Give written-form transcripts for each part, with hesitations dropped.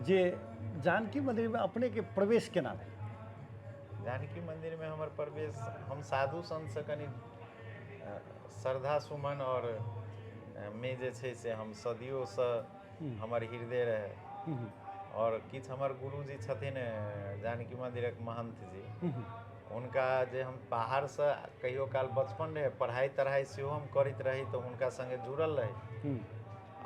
जे जानकी मंदिर में अपने के प्रवेश केना भेल? जानकी मंदिर में हमर प्रवेश हम साधु संत से कनि श्रद्धा सुमन और में जे छै से हम सदियों से हमर हृदय रहे। और किछ हमर गुरुजी छथिन जानकी मंदिरक महंत जी, हुनका जे हम बाहर से कहियो काल बचपन रहे पढ़ाई तढ़ाई सेहो हम करैत रही तो हुनका संगे जुड़ल रही।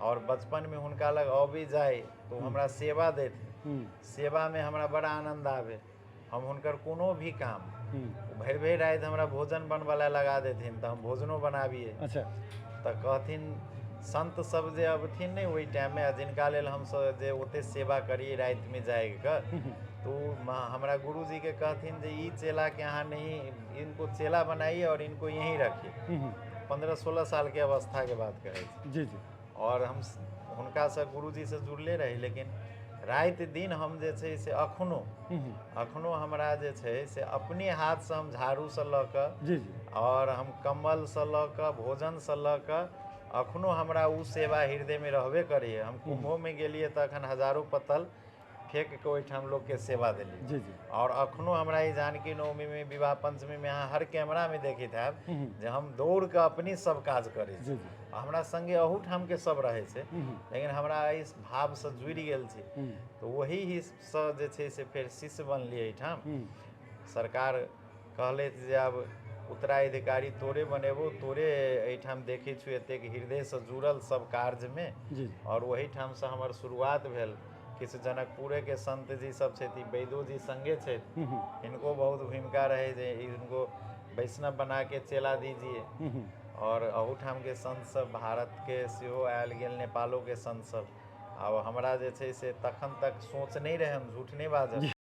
और बचपन में हुनका लग अबी जाए तो हमरा सेवा देते, सेवा में हमरा बड़ा आनंद आवे। हम हुनकर कोनो भी काम भरि भरि रात हमरा भोजन बनवाला लगा देथिन तो हम भोजनो बनाबिए। अच्छा। तो कहथिन संत सब जे अबथिन नहीं वही टाइम में जिनका लेल हम सब जे ओते सेवा करी रात में जाएग तो हमरा गुरुजी के कहथिन जे ई चेला के अहाँ नहीं, इनको चेला बनाइए और इनको यहीं रखिए। 15-16 साल के अवस्था के बात कहे जी जी। और हम हुनका से गुरुजी से जुड़ले रही। लेकिन रात दिन हम जे छै से अखनो हमरा जे छै से अपने हाथ से हम झाड़ू से ल क जी जी और हम कम्बल से ल क भोजन से ल क अखनो हमरा उ सेवा हृदय में रहबे करिए। हम कुंभों में गेलिए तो अखन हजारों पत्तल फेंक के ओहिठाम लोग के सेवा दिली। जी जी। और अखनो हमरा ई जानकी नवमी में विवाह पंचमी में अहाँ हर कैमरा में देखित हैब जे हम दौड़ के अपनी सब काज करे छी। जी जी। हमरा संगे अहूठाम के सब रहे छै, लेकिन हमरा इस भाव से जुड़ गेल छी तो वही ही से जे छै से फिर शिष्य बनलिए। एहिठाम सरकार कहले जे अब उत्तराधिकारी तोरे बनेबो, तोरे एहिठाम देखै छु एतेक हृदय से जुड़ल सब कार्य में। जी। और वही ठाम से हमर शुरुआत भेल। किछु जनकपुरे के संत जी सब छथि, वैदो जी संगे छथि, इनको बहुत भूमिका रहे जे इनको वैष्णव बना के चेला दीजिए। और अहूठाम के संत सब भारत के सेहो आयल गेल, नेपालो के संत सब। अब हमरा जे छै से तखन तक सोच नहीं रहे, हम झूठ नहीं बाजब।